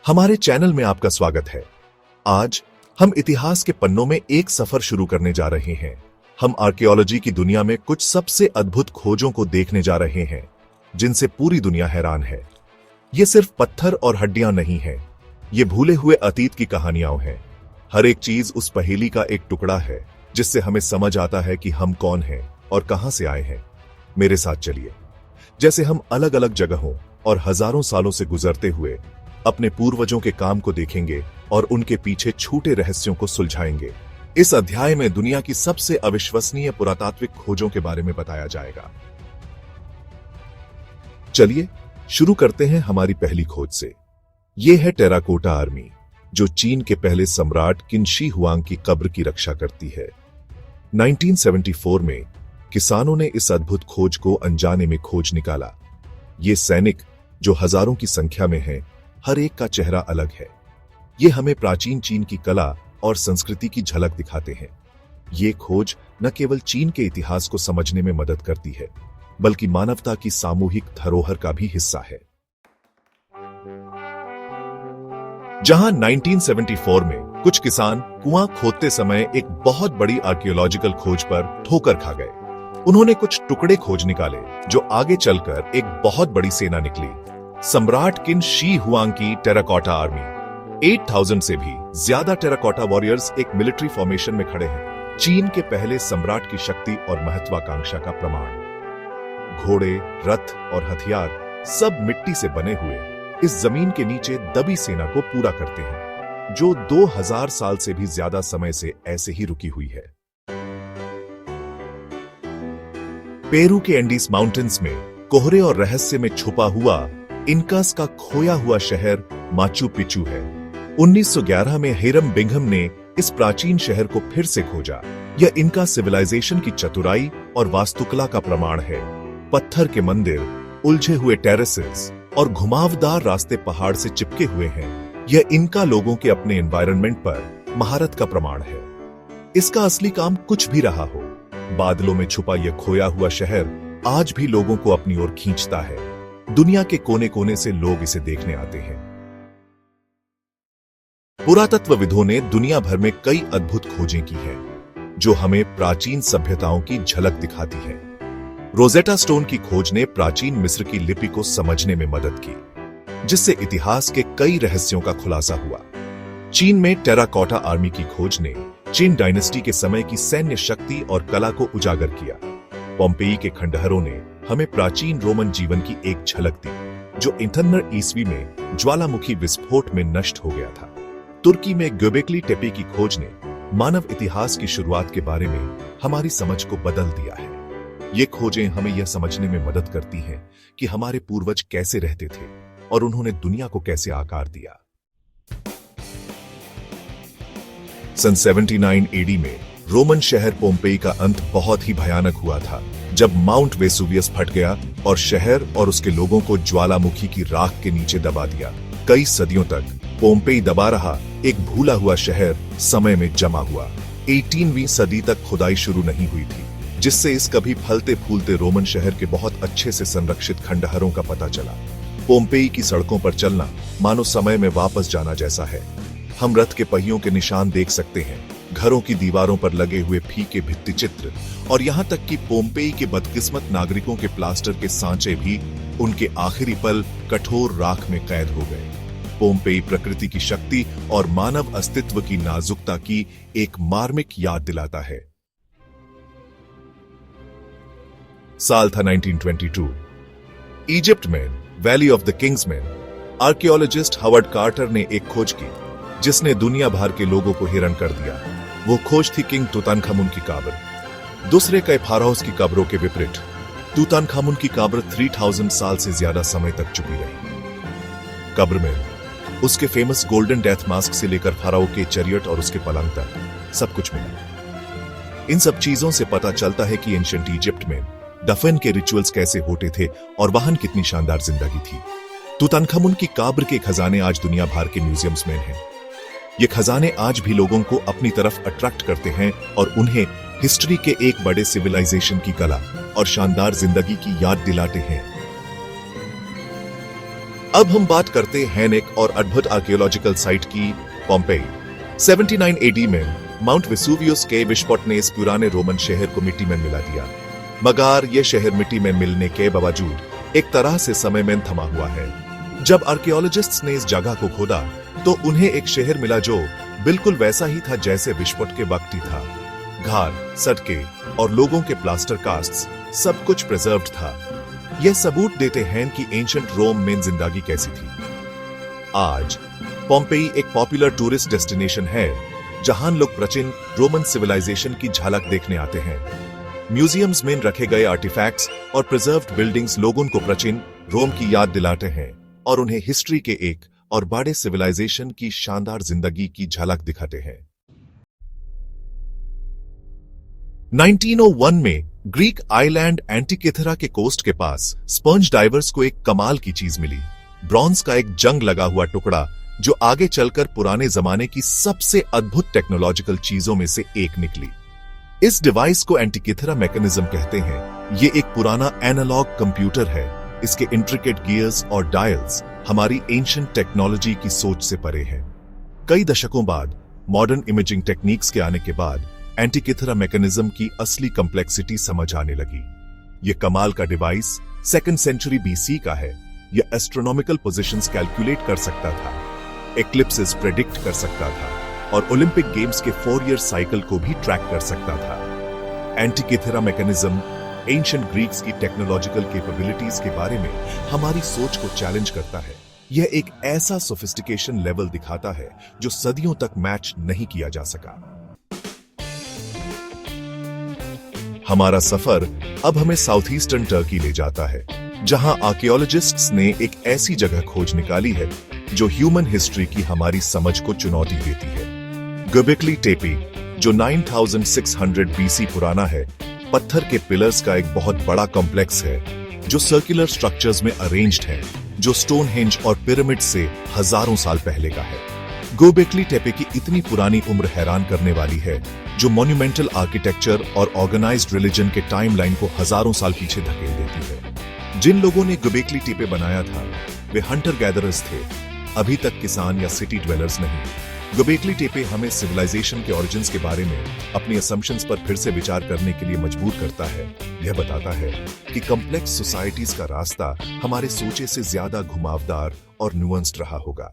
हमारे चैनल में आपका स्वागत है। आज हम इतिहास के पन्नों में एक सफर शुरू करने जा रहे हैं। हम आर्कियोलॉजी की दुनिया में कुछ सबसे अद्भुत खोजों को देखने जा रहे हैं, जिनसे पूरी दुनिया हैरान है। ये सिर्फ पत्थर और हड्डियां नहीं है, ये भूले हुए अतीत की कहानियां हैं। हर एक चीज उस पहेली का एक टुकड़ा है, जिससे हमें समझ आता है कि हम कौन हैं और कहां से आए हैं। मेरे साथ चलिए, जैसे हम अलग अलग जगहों और हजारों सालों से गुजरते हुए अपने पूर्वजों के काम को देखेंगे और उनके पीछे छूटे रहस्यों को सुलझाएंगे। इस अध्याय में दुनिया की सबसे अविश्वसनीय पुरातात्विक खोजों के बारे में बताया जाएगा। चलिए शुरू करते हैं हमारी पहली खोज से। यह है टेराकोटा आर्मी, जो चीन के पहले सम्राट किन शी हुआंग की कब्र की रक्षा करती है। 1974 में किसानों ने इस अद्भुत खोज को अनजाने में खोज निकाला। ये सैनिक, जो हजारों की संख्या में हैं, हर एक का चेहरा अलग है। ये हमें प्राचीन चीन की कला और संस्कृति की झलक दिखाते हैं। ये खोज न केवल चीन के इतिहास को समझने में मदद करती है, बल्कि मानवता की सामूहिक धरोहर का भी हिस्सा है। जहां 1974 में कुछ किसान कुआं खोदते समय एक बहुत बड़ी आर्कियोलॉजिकल खोज पर ठोकर खा गए, उन्होंने कुछ टुकड़े खोज निकाले, जो आगे चलकर एक बहुत बड़ी सेना निकली। सम्राट किन शी हुआंग की टेराकोटा आर्मी। 8000 से भी ज्यादा टेराकोटा वॉरियर्स एक मिलिट्री फॉर्मेशन में खड़े हैं, चीन के पहले सम्राट की शक्ति और महत्वाकांक्षा का प्रमाण। घोड़े, रथ और हथियार सब मिट्टी से बने हुए इस जमीन के नीचे दबी सेना को पूरा करते हैं, जो 2000 साल से भी ज्यादा समय से ऐसे ही रुकी हुई है। पेरू के एंडीज माउंटेन्स में कोहरे और रहस्य में छुपा हुआ इनकास का खोया हुआ शहर माचू पिचू है। 1911 में हिरम बिंघम ने इस प्राचीन शहर को फिर से खोजा। यह इनका सिविलाइजेशन की चतुराई और वास्तुकला का प्रमाण है। पत्थर के मंदिर, उलझे हुए टेरेसेस और घुमावदार रास्ते पहाड़ से चिपके हुए हैं। यह इनका लोगों के अपने एनवायरनमेंट पर महारत का प्रमाण है। इसका असली काम कुछ भी रहा हो, बादलों में छुपा यह खोया हुआ शहर आज भी लोगों को अपनी ओर खींचता है। दुनिया के कोने कोने से लोग इसे देखने आते हैं। पुरातत्वविदों ने दुनिया भर में कई अद्भुत खोजें की हैं, जो हमें प्राचीन सभ्यताओं की झलक दिखाती है। रोजेटा स्टोन की खोज ने प्राचीन मिस्र की लिपि को समझने में मदद की, जिससे इतिहास के कई रहस्यों का खुलासा हुआ। चीन में टेराकोटा आर्मी की खोज ने चिन डायनेस्टी के समय की सैन्य शक्ति और कला को उजागर किया। पोम्पेई के खंडहरों ने हमें प्राचीन रोमन जीवन की एक झलक दी, जो 53 ईस्वी में ज्वालामुखी विस्फोट में नष्ट हो गया था। तुर्की में göbekli टेपे की खोज ने मानव इतिहास की शुरुआत के बारे में हमारी समझ को बदल दिया है। ये खोजें हमें यह समझने में मदद करती हैं कि हमारे पूर्वज कैसे रहते थे और उन्होंने दुनिया को कैसे आकार दिया। सन 79 एडी में रोमन शहर पोम्पेई का अंत बहुत ही भयानक हुआ था, जब माउंट वेसुवियस फट गया और शहर और उसके लोगों को ज्वालामुखी की राख के नीचे दबा दिया। कई सदियों तक पोम्पेई दबा रहा, एक भूला हुआ शहर समय में जमा हुआ। 18वीं सदी तक खुदाई शुरू नहीं हुई थी, जिससे इस कभी फलते फूलते रोमन शहर के बहुत अच्छे से संरक्षित खंडहरों का पता चला। पोम्पेई की सड़कों पर चलना मानो समय में वापस जाना जैसा है। हम रथ के पहियों के निशान देख सकते हैं, घरों की दीवारों पर लगे हुए फीके भित्ति चित्र, और यहां तक कि पोम्पेई के बदकिस्मत नागरिकों के प्लास्टर के सांचे भी उनके आखिरी पल कठोर राख में कैद हो गए। पोम्पेई प्रकृति की शक्ति और मानव अस्तित्व की नाजुकता की एक मार्मिक याद दिलाता है। साल था 1922। इजिप्ट में वैली ऑफ द किंग्स में आर्कियोलॉजिस्ट हावर्ड कार्टर ने एक खोज की, जिसने दुनिया भर के लोगों को हैरान कर दिया। वो खोज थी किंग तुतनखामुन की कब्र। दूसरे कई फाराओस की कब्रों के विपरीत तुतनखामुन की कब्र 3000 साल से ज्यादा समय तक छुपी रही। कब्र में उसके फेमस गोल्डन डेथ मास्क से लेकर फाराओ के चैरियट और उसके पलंग तक सब कुछ मिला। इन सब चीजों से पता चलता है कि एंशिएंट इजिप्ट में दफन के रिचुअल्स कैसे होते थे और वहां कितनी शानदार जिंदगी थी। तुतनखामुन की कब्र के खजाने आज दुनिया भर के म्यूजियम्स में हैं। ये खजाने आज भी लोगों को अपनी तरफ अट्रैक्ट करते हैं और उन्हें हिस्ट्री के एक बड़े सिविलाइजेशन की कला और शानदार जिंदगी की याद दिलाते हैं। अब हम बात करते हैं एक और अद्भुत आर्कियोलॉजिकल साइट की, पोम्पेई। 79 एडी में माउंट वेसुवियस के विस्फोट ने इस पुराने रोमन शहर को मिट्टी में मिला दिया, मगर यह शहर मिट्टी में मिलने के बावजूद एक तरह से समय में थमा हुआ है। जब आर्कियोलॉजिस्ट्स ने इस जगह को खोदा तो उन्हें एक शहर मिला जो बिल्कुल वैसा ही था जैसे विस्फोट के वक्त ही था। घर, सड़कें और लोगों के प्लास्टर कास्ट्स सब कुछ प्रिजर्व्ड था। यह सबूत देते हैं कि एंशिएंट रोम में जिंदगी कैसी थी। आज पोम्पेई एक पॉपुलर टूरिस्ट डेस्टिनेशन है जहां लोग प्राचीन रोमन सिविलाइजेशन की झलक देखने आते हैं। म्यूजियम्स में रखे गए आर्टिफैक्ट्स और प्रिजर्व्ड बिल्डिंग्स लोगों को प्राचीन रोम की याद दिलाते हैं और उन्हें हिस्ट्री के एक और बड़े सिविलाइजेशन की शानदार जिंदगी की झलक दिखाते हैं। 1901 में ग्रीक आइलैंड एंटिकेथेरा के कोस्ट के पास स्पंज डाइवर्स को एक कमाल की चीज मिली, ब्रॉन्ज का एक जंग लगा हुआ टुकड़ा जो आगे चलकर पुराने जमाने की सबसे अद्भुत टेक्नोलॉजिकल चीजों में से एक निकली। इस डिवाइस को एंटिकेथेरा मैकेनिज्म कहते हैं। ये एक पुराना एनालॉग कंप्यूटर है। इसके इंट्रिकेट गियर्स और डायल्स हमारी एंशिएंट टेक्नोलॉजी की सोच से परे हैं। कई दशकों बाद मॉडर्न इमेजिंग टेक्निक्स के आने के बाद एंटिकेथेरा मैकेनिज्म की असली कॉम्प्लेक्सिटी समझ आने लगी। यह कमाल का डिवाइस 2nd सेंचुरी बीसी का है। यह एस्ट्रोनॉमिकल पोजीशंस कैलकुलेट कर सकता था, एक्लिप्सेस प्रेडिक्ट कर सकता था और ओलंपिक गेम्स के 4 ईयर साइकिल को भी ट्रैक कर सकता था। एंटिकेथेरा मैकेनिज्म एंशिएंट ग्रीक्स की टेक्नोलॉजिकल कैपेबिलिटीज के बारे में हमारी सोच को चैलेंज करता है। यह एक ऐसा सोफिस्टिकेशन लेवल दिखाता है जो सदियों तक मैच नहीं किया जा सका। हमारा सफर अब हमें साउथ ईस्टर्न टर्की ले जाता है, जहां आर्कियोलॉजिस्ट्स ने एक ऐसी जगह खोज निकाली है जो ह्यूमन हिस्ट्री की हमारी समझ को चुनौती देती है। göbekli tepe, जो 9600 बीसी पुराना है, पत्थर के पिलर्स का एक बहुत बड़ा कॉम्प्लेक्स है जो सर्कुलर स्ट्रक्चर्स में अरेंज्ड है, जो स्टोनहेंज और पिरामिड से हजारों साल पहले का है। göbekli tepe की इतनी पुरानी उम्र हैरान करने वाली है, जो मॉन्यूमेंटल आर्किटेक्चर और ऑर्गेनाइज्ड रिलीजन के टाइमलाइन को हजारों साल पीछे धकेल देती है। जिन लोगों ने göbekli tepe बनाया था वे हंटर गैदरर्स थे, अभी तक किसान या सिटी ड्वेलर्स नहीं। göbekli tepe हमें सिविलाइजेशन के ओरिजिन्स के बारे में अपनी असम्पशंस पर फिर से विचार करने के लिए मजबूर करता है। यह बताता है कि कॉम्प्लेक्स सोसाइटीज का रास्ता हमारे सोचे से ज्यादा घुमावदार और नुआंस्ड रहा होगा।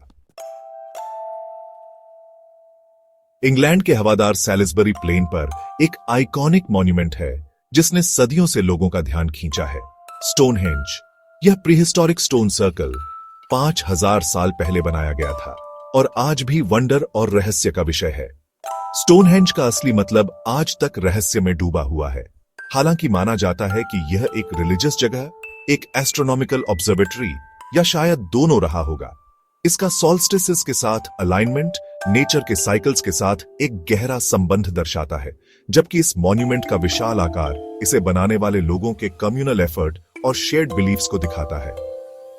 इंग्लैंड के हवादार सैलिसबरी प्लेन पर एक आइकॉनिक मॉन्यूमेंट है जिसने सदियों से लोगों का ध्यान खींचा है, स्टोनहेंज। यह प्रीहिस्टोरिक स्टोन सर्कल 5000 साल पहले बनाया गया था और आज भी वंडर और रहस्य का विषय है। स्टोनहेंज का असली मतलब आज तक रहस्य में डूबा हुआ है। हालांकि माना जाता है कि यह एक रिलीजियस जगह, एक एस्ट्रोनॉमिकल ऑब्जर्वेटरी या शायद दोनों रहा होगा। इसका सॉल्स्टिसेस के साथ अलाइनमेंट नेचर के साइकिल्स के साथ एक गहरा संबंध दर्शाता है, जबकि इस मॉन्यूमेंट का विशाल आकार इसे बनाने वाले लोगों के कम्युनल एफर्ट और शेयर्ड बिलीफ्स को दिखाता है।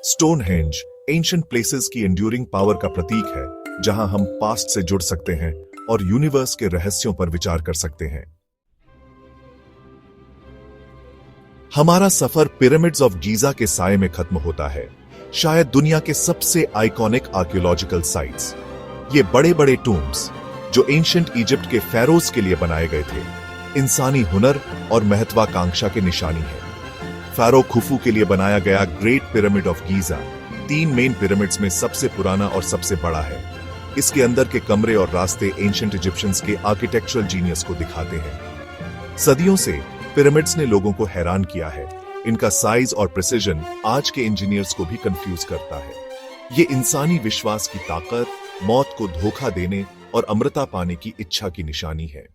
स्टोनहेंज एंशिएंट प्लेसेस की एंड्यूरिंग पावर का प्रतीक है, जहां हम पास्ट से जुड़ सकते हैं और यूनिवर्स के रहस्यों पर विचार कर सकते हैं। हमारा सफर पिरामिड्स ऑफ गीजा के साए में खत्म होता है, शायद दुनिया के सबसे आइकॉनिक आर्कियोलॉजिकल साइट्स। ये बड़े बड़े टूम्स जो एंशिएंट इजिप्ट के फेरोज के लिए बनाए गए थे, इंसानी हुनर और महत्वाकांक्षा के निशानी है। फेरो खुफू के लिए बनाया गया great pyramid of Giza 3 main pyramids में सबसे पुराना और सबसे बड़ा है। इसके अंदर के कमरे और रास्ते एंशिएंट इजिप्शियंस के आर्किटेक्चरल जीनियस को दिखाते हैं। सदियों से पिरामिड्स ने लोगों को हैरान किया है। इनका साइज और प्रिसिजन आज के इंजीनियर्स को भी कंफ्यूज करता है। ये इंसानी विश्वास की ताकत, मौत को धोखा देने और अमृता पाने की इच्छा की निशानी है।